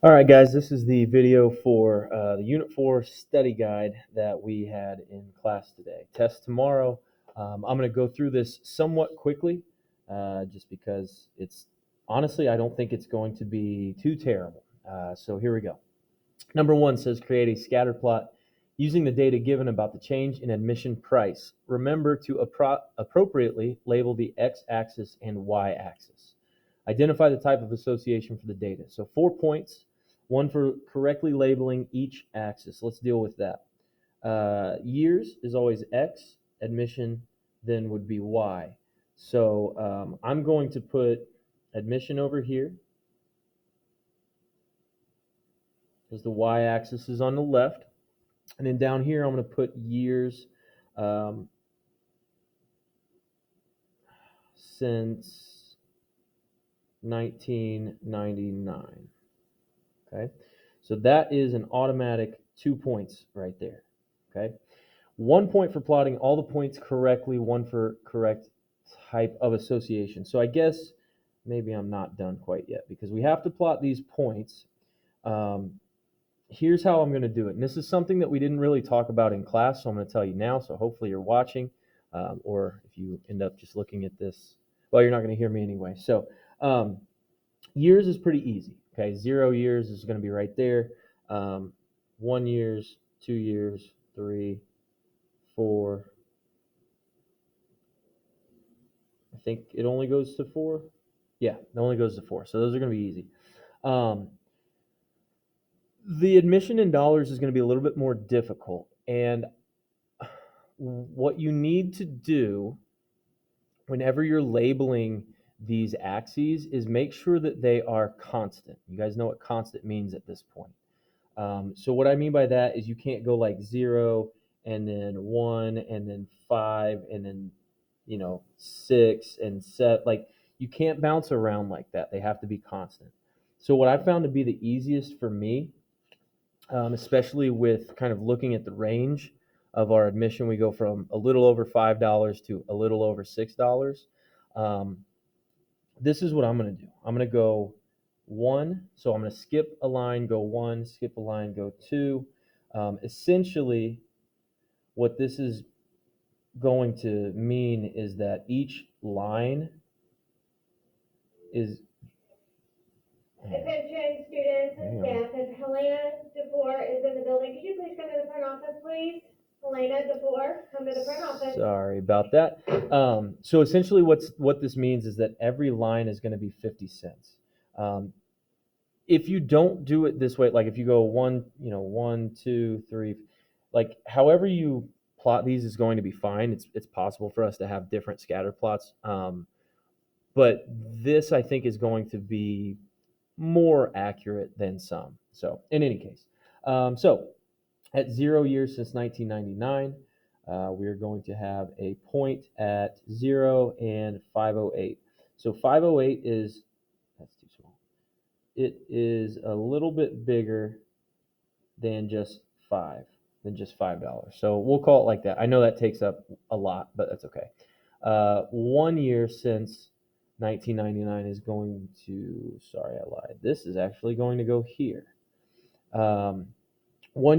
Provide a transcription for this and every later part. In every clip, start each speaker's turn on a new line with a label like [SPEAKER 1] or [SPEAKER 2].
[SPEAKER 1] All right, guys, this is the video for the Unit 4 study guide that we had in class today. Test tomorrow. I'm going to go through this somewhat quickly just because it's honestly, I don't think it's going to be too terrible. So here we go. Number one says create a scatter plot using the data given about the change in admission price. Remember to appropriately label the x-axis and y-axis. Identify the type of association for the data. So 4 points, one for correctly labeling each axis. Let's deal with that. Years is always x, admission then would be y. So I'm going to put admission over here because the y-axis is on the left. And then down here, I'm going to put years um, since 1999. Okay, so that is an automatic 2 points right there. Okay, 1 point for plotting all the points correctly, one for correct type of association. So I guess maybe I'm not done quite yet because we have to plot these points. Um, Here's how I'm going to do it. And this is something that we didn't really talk about in class, so I'm going to tell you now. So hopefully you're watching, or if you end up just looking at this, well, you're not going to hear me anyway. So um, years is pretty easy. Okay, 0 years is going to be right there. 1 years, 2 years, 3, 4. I think it only goes to 4. Yeah, it only goes to 4. So those are going to be easy. Um, the admission in dollars is going to be a little bit more difficult, and what you need to do whenever you're labeling these axes is make sure that they are constant. You guys know what constant means at this point. So what I mean by that is you can't go like 0 and then 1 and then 5 and then 6 and 7. Like you can't bounce around like that. They have to be constant. So what I found to be the easiest for me, especially with kind of looking at the range of our admission. We go from a little over $5 to a little over $6. Um, this is what I'm going to do. I'm going to go one. So I'm going to skip a line, go one, skip a line, go two. Essentially, what this is going to mean is that each line is.
[SPEAKER 2] Attention, students and staff, as Helena DeVore is in the building, could you please come to the front office, please? Helena DeVore, come to the front office.
[SPEAKER 1] Sorry about that. So essentially, what this means is that every line is going to be 50 cents. Um, if you don't do it this way, like if you go one, 1, 2, 3, like however you plot these is going to be fine. It's possible for us to have different scatter plots, but this I think is going to be more accurate than some. So in any case, so at 0 years since 1999, we are going to have a point at 0 and 508. So 508 is, that's too small. It is a little bit bigger than just five, than just $5. So we'll call it like that. I know that takes up a lot, but that's okay. 1 year since 1999 is going to, sorry, I lied. This is actually going to go here. 1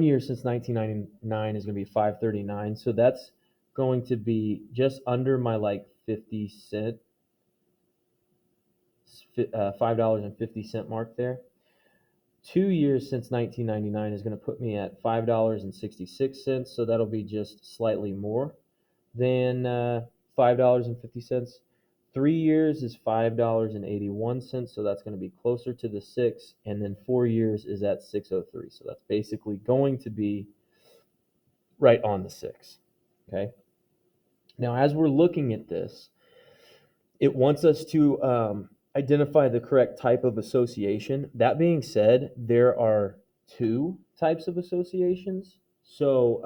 [SPEAKER 1] year since 1999 is going to be 539. So that's going to be just under my like 50 cent, $5.50 mark there. 2 years since 1999 is going to put me at $5.66. So that'll be just slightly more than $5.50. 3 years is $5.81. So that's going to be closer to the six. And then 4 years is at 603. So that's basically going to be right on the six. Okay. Now, as we're looking at this, it wants us to identify the correct type of association. That being said, there are two types of associations. So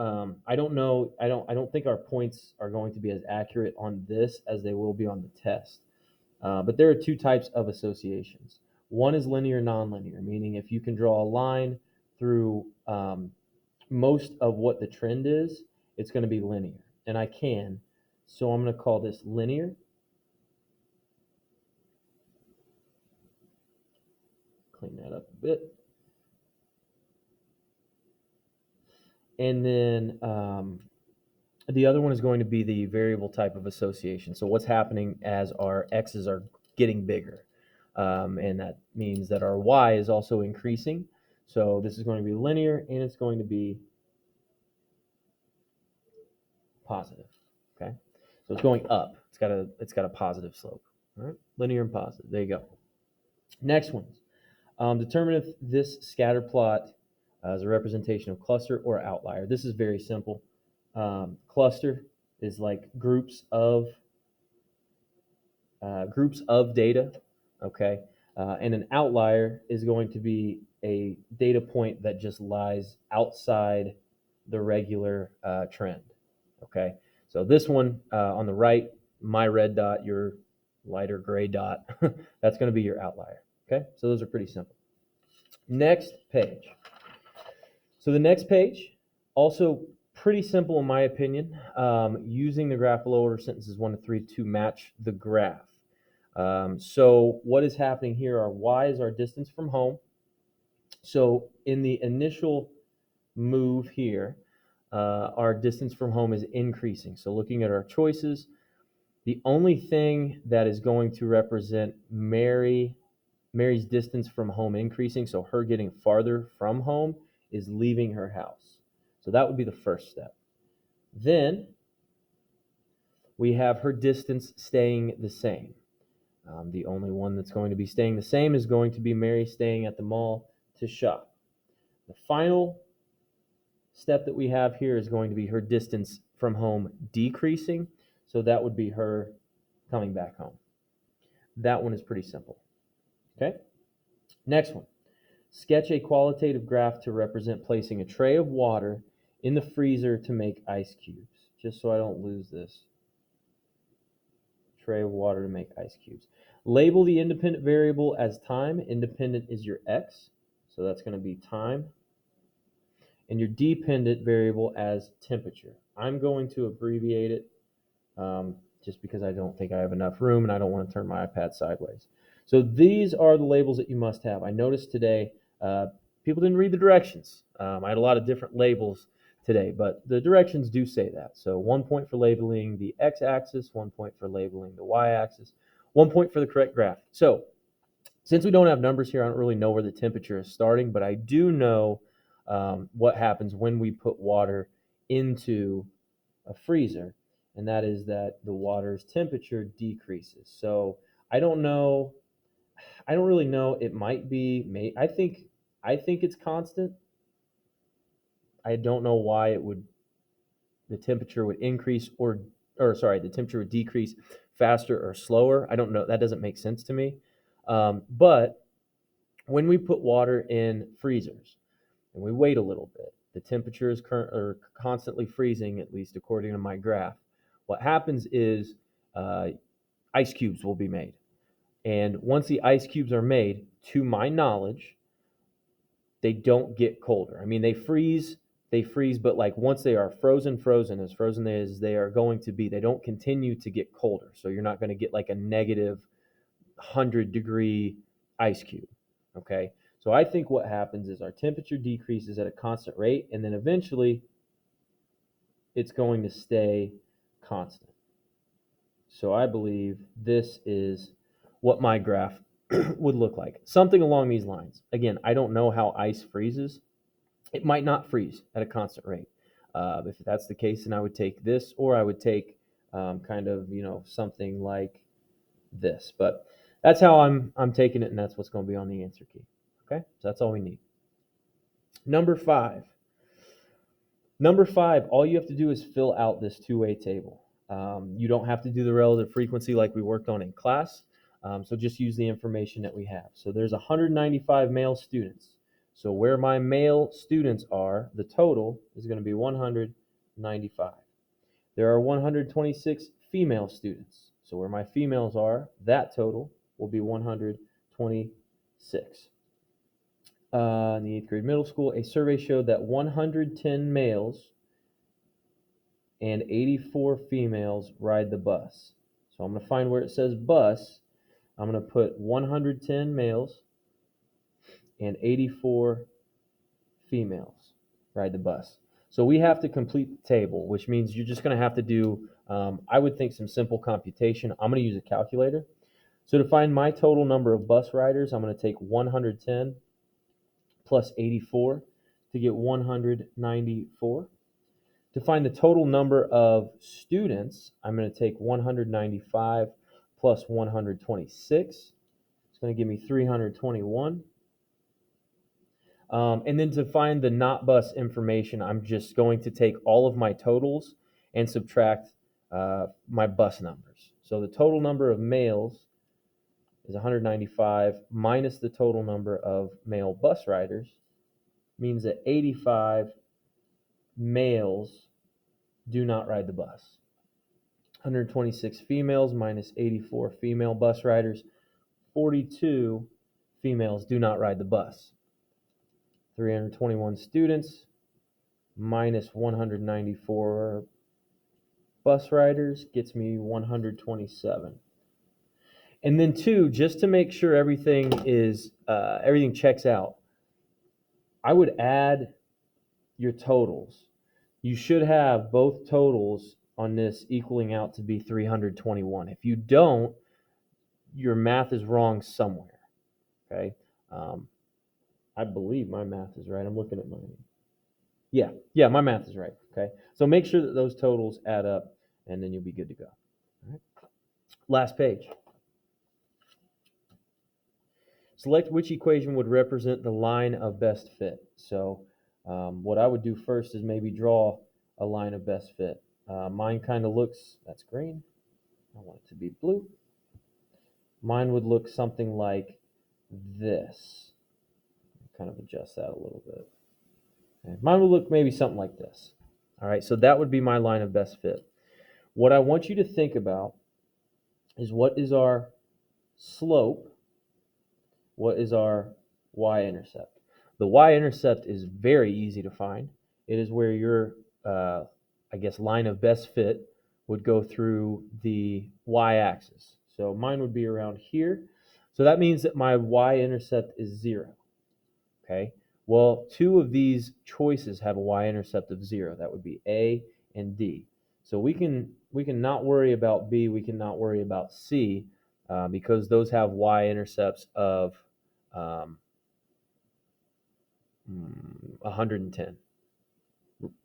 [SPEAKER 1] I don't know. I don't think our points are going to be as accurate on this as they will be on the test. But there are two types of associations. One is linear nonlinear, meaning if you can draw a line through most of what the trend is, it's going to be linear. And I can. So I'm going to call this linear. Clean that up a bit. And then the other one is going to be the variable type of association. So what's happening as our x's are getting bigger. And that means that our y is also increasing. So this is going to be linear and it's going to be positive. Okay. So it's going up. It's got a positive slope. All right. Linear and positive. There you go. Next ones. Determine if this scatter plot is a representation of cluster or outlier. This is very simple. Cluster is like groups of data, okay? And an outlier is going to be a data point that just lies outside the regular trend, okay? So this one on the right, my red dot, your lighter gray dot, that's going to be your outlier, okay? So those are pretty simple. Next page. So the next page, also pretty simple in my opinion, using the graph below order sentences 1 to 3 to match the graph. So what is happening here are y is our distance from home. So in the initial move here, our distance from home is increasing. So looking at our choices, the only thing that is going to represent Mary's distance from home increasing, so her getting farther from home, is leaving her house. So that would be the first step. Then we have her distance staying the same. The only one that's going to be staying the same is going to be Mary staying at the mall to shop. The final step that we have here is going to be her distance from home decreasing. So that would be her coming back home. That one is pretty simple. Okay. Next one. Sketch a qualitative graph to represent placing a tray of water in the freezer to make ice cubes. Just so I don't lose this. Tray of water to make ice cubes. Label the independent variable as time. Independent is your x, so that's going to be time. And your dependent variable as temperature. I'm going to abbreviate it just because I don't think I have enough room and I don't want to turn my iPad sideways. So these are the labels that you must have. I noticed today people didn't read the directions. I had a lot of different labels today, but the directions do say that. So 1 point for labeling the x-axis, 1 point for labeling the y-axis, 1 point for the correct graph. So since we don't have numbers here, I don't really know where the temperature is starting, but I do know what happens when we put water into a freezer, and that is that the water's temperature decreases. So I don't know. I don't really know. It might be. I think it's constant. I don't know why the temperature would increase or sorry, the temperature would decrease faster or slower. I don't know. That doesn't make sense to me. But when we put water in freezers and we wait a little bit, the temperature is constantly freezing, at least according to my graph. What happens is ice cubes will be made. And once the ice cubes are made, to my knowledge, they don't get colder. I mean, they freeze, but like once they are frozen as they are going to be, they don't continue to get colder. So you're not going to get like a negative 100-degree ice cube. Okay. So I think what happens is our temperature decreases at a constant rate, and then eventually it's going to stay constant. So I believe this is what my graph would look like. Something along these lines. Again, I don't know how ice freezes. It might not freeze at a constant rate. If that's the case, then I would take this, or I would take kind of, something like this. But that's how I'm taking it, and that's what's going to be on the answer key. Okay, so that's all we need. Number five, all you have to do is fill out this two-way table. You don't have to do the relative frequency like we worked on in class. So just use the information that we have. So there's 195 male students. So where my male students are, the total is going to be 195. There are 126 female students. So where my females are, that total will be 126. In the 8th grade middle school, a survey showed that 110 males and 84 females ride the bus. So I'm going to find where it says bus. I'm going to put 110 males and 84 females ride the bus. So we have to complete the table, which means you're just going to have to do, I would think, some simple computation. I'm going to use a calculator. So to find my total number of bus riders, I'm going to take 110 plus 84 to get 194. To find the total number of students, I'm going to take 195 plus 126. It's going to give me 321. And then to find the not bus information, I'm just going to take all of my totals and subtract my bus numbers. So the total number of males is 195 minus the total number of male bus riders means that 85 males do not ride the bus. 126 females minus 84 female bus riders, 42 females do not ride the bus. 321 students minus 194 bus riders gets me 127. And then two, just to make sure everything checks out, I would add your totals. You should have both totals on this equaling out to be 321. If you don't, your math is wrong somewhere. Okay. I believe my math is right. I'm looking at mine. Yeah, my math is right. Okay. So make sure that those totals add up, and then you'll be good to go. All right. Last page. Select which equation would represent the line of best fit. So what I would do first is maybe draw a line of best fit. Mine kind of looks, that's green. I want it to be blue. Mine would look something like this. Kind of adjust that a little bit. Okay. Mine would look maybe something like this. All right, so that would be my line of best fit. What I want you to think about is what is our slope? What is our y-intercept? The y-intercept is very easy to find. It is where your, line of best fit would go through the y-axis. So mine would be around here. So that means that my y-intercept is 0. Okay. Well, two of these choices have a y-intercept of 0. That would be A and D. So we can not worry about B. We can not worry about C because those have y-intercepts of 110.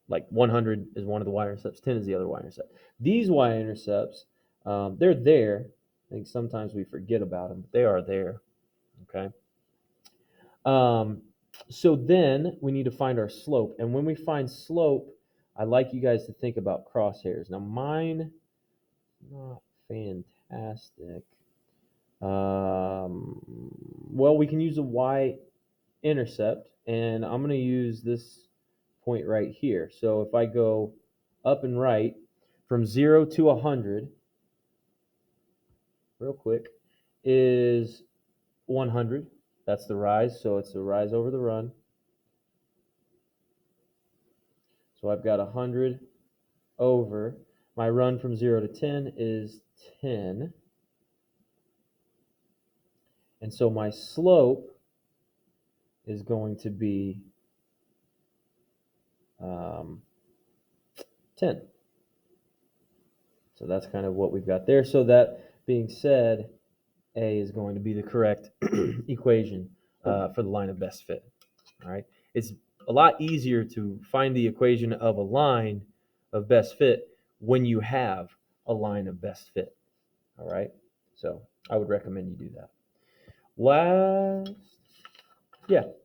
[SPEAKER 1] Like 100 is one of the y-intercepts, 10 is the other y-intercept. These y-intercepts, they're there. I think sometimes we forget about them, but they are there. Okay. So then we need to find our slope. And when we find slope, I like you guys to think about crosshairs. Now mine, not fantastic. Well, we can use a y-intercept, and I'm going to use this point right here. So if I go up and right from 0 to 100, real quick, is 100. That's the rise, so it's the rise over the run. So I've got 100 over. My run from 0 to 10 is 10. And so my slope is going to be 10. So that's kind of what we've got there. So that being said, A is going to be the correct equation for the line of best fit. All right. It's a lot easier to find the equation of a line of best fit when you have a line of best fit. All right. So I would recommend you do that.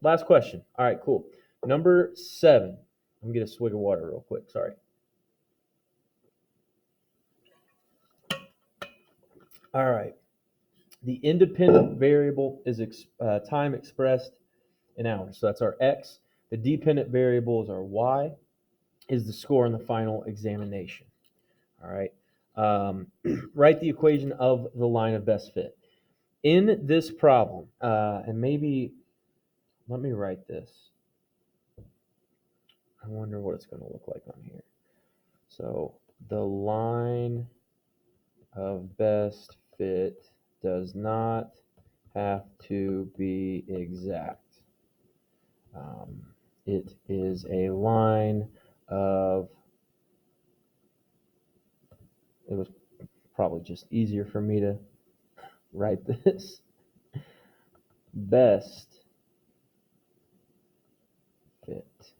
[SPEAKER 1] Last question. All right, cool. Number 7. I'm going to get a swig of water real quick. Sorry. All right. The independent variable is time expressed in hours. So that's our x. The dependent variable is our y, is the score in the final examination. All right. Write the equation of the line of best fit. In this problem, and maybe let me write this. I wonder what it's going to look like on here. So the line of best fit does not have to be exact. It is a line of, it was probably just easier for me to write this, best fit,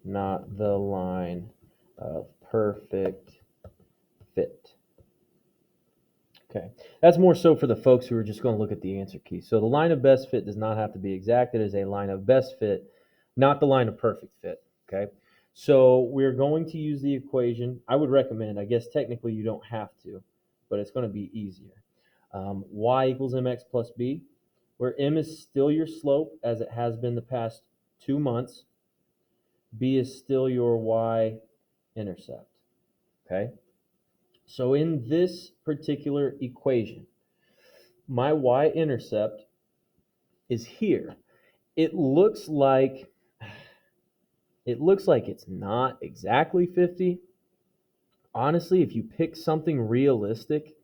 [SPEAKER 1] not the line of perfect fit. Okay, that's more so for the folks who are just going to look at the answer key. So the line of best fit does not have to be exact. It is a line of best fit, not the line of perfect fit. Okay, so we're going to use the equation. I would recommend, I guess technically you don't have to, but it's going to be easier. Y equals mx plus b, where m is still your slope as it has been the past 2 months. B is still your y-intercept. Okay, so in this particular equation, my y-intercept is here. It looks like it's not exactly 50. Honestly, if you pick something realistic,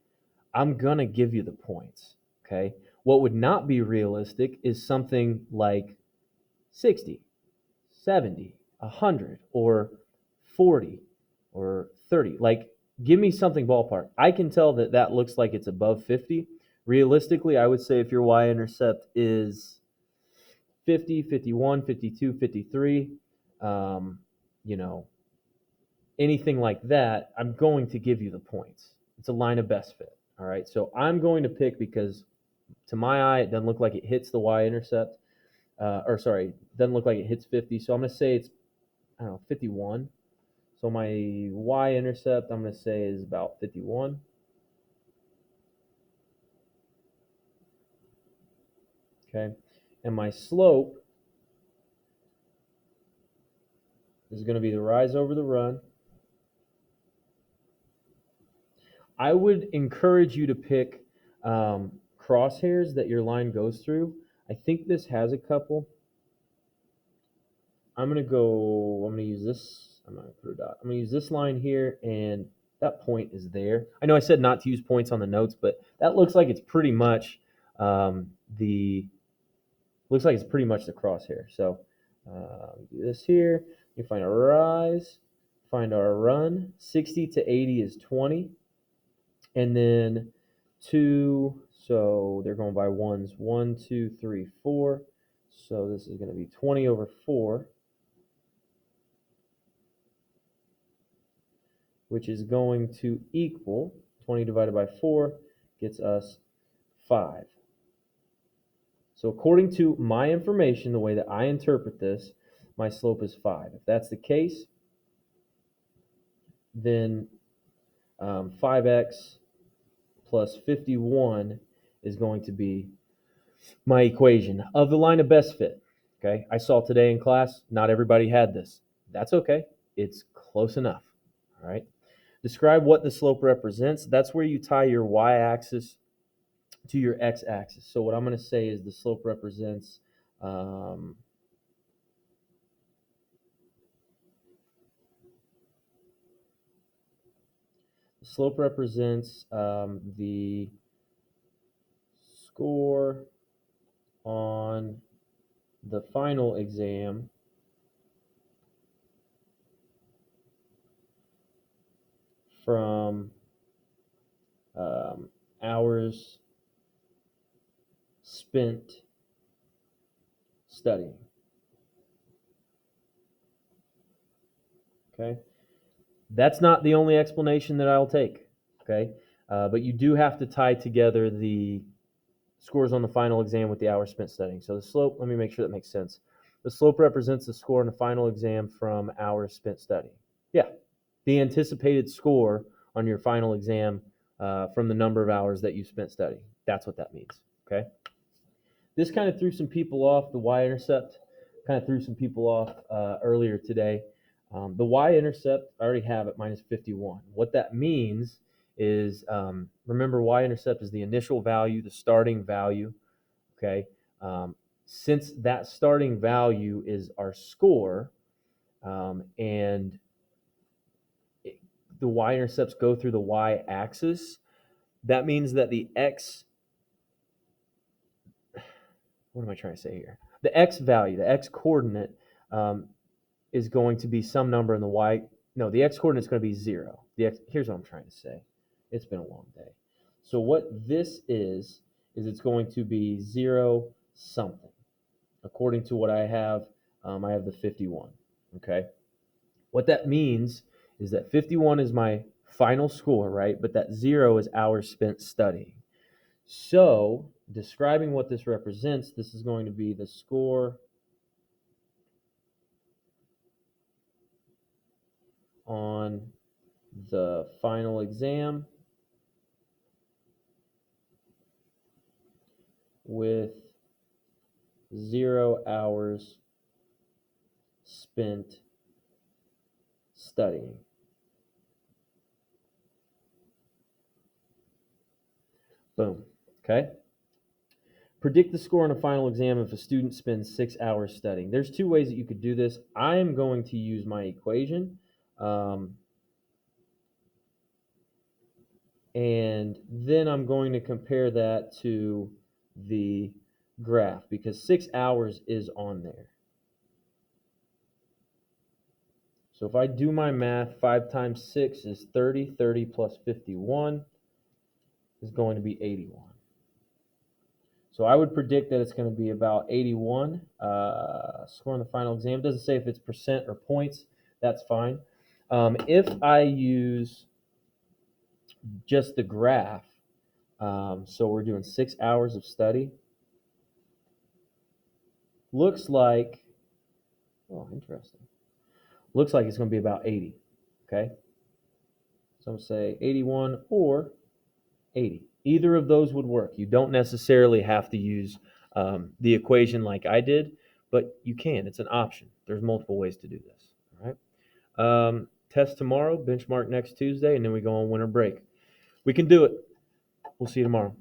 [SPEAKER 1] I'm going to give you the points, okay? What would not be realistic is something like 60, 70, 100, or 40, or 30. Like, give me something ballpark. I can tell that that looks like it's above 50. Realistically, I would say if your y-intercept is 50, 51, 52, 53, you know, anything like that, I'm going to give you the points. It's a line of best fit. All right. So I'm going to pick because to my eye, it doesn't look like it hits the y-intercept. Doesn't look like it hits 50. So I'm going to say it's, I don't know, 51. So my y-intercept, I'm going to say is about 51. Okay. And my slope is going to be the rise over the run. I would encourage you to pick crosshairs that your line goes through. I think this has a couple. I'm going to use this. I'm not going to put a dot. I'm going to use this line here, and that point is there. I know I said not to use points on the notes, but that looks like it's pretty much the crosshair. So do this here. You find our rise, find our run. 60 to 80 is 20. And then 2, so they're going by ones. 1, 2, 3, 4. So this is going to be 20 over 4, which is going to equal 20 divided by 4 gets us 5. So according to my information, the way that I interpret this, my slope is 5. If that's the case, then 5x plus 51 is going to be my equation of the line of best fit. Okay, I saw today in class, not everybody had this. That's okay. It's close enough. All right. Describe what the slope represents. That's where you tie your y-axis to your x-axis. So what I'm going to say is the slope represents the the score on the final exam from hours spent studying. Okay, that's not the only explanation that I'll take. Okay, but you do have to tie together the scores on the final exam with the hours spent studying. So the slope, let me make sure that makes sense. The slope represents the score on the final exam from hours spent studying. Yeah, the anticipated score on your final exam from the number of hours that you spent studying. That's what that means. Okay. This kind of threw some people off. The y-intercept kind of threw some people off earlier today. The y-intercept, I already have it minus 51. What that means is, remember, y-intercept is the initial value, the starting value. Okay. Since that starting value is our score, and the y-intercepts go through the y-axis, that means that the x, what am I trying to say here? The x value, the x coordinate, is going to be some number in the y. No, the x coordinate is going to be 0. Here's what I'm trying to say. It's been a long day. So what this is it's going to be 0 something. According to what I have the 51. Okay. What that means is that 51 is my final score, right? But that 0 is hours spent studying. So, describing what this represents, this is going to be the score on the final exam with 0 hours spent studying. Boom. Okay. Predict the score on a final exam if a student spends 6 hours studying. There's two ways that you could do this. I am going to use my equation. And then I'm going to compare that to the graph because 6 hours is on there. So if I do my math, 5 times 6 is 30. 30 plus 51 is going to be 81. So I would predict that it's going to be about 81 score on the final exam. It doesn't say if it's percent or points. That's fine. If I use just the graph, so we're doing 6 hours of study, looks like, oh, interesting. Looks like it's going to be about 80, okay? So I'm going to say 81 or 80. Either of those would work. You don't necessarily have to use the equation like I did, but you can. It's an option. There's multiple ways to do this, all right? Test tomorrow, benchmark next Tuesday, and then we go on winter break. We can do it. We'll see you tomorrow.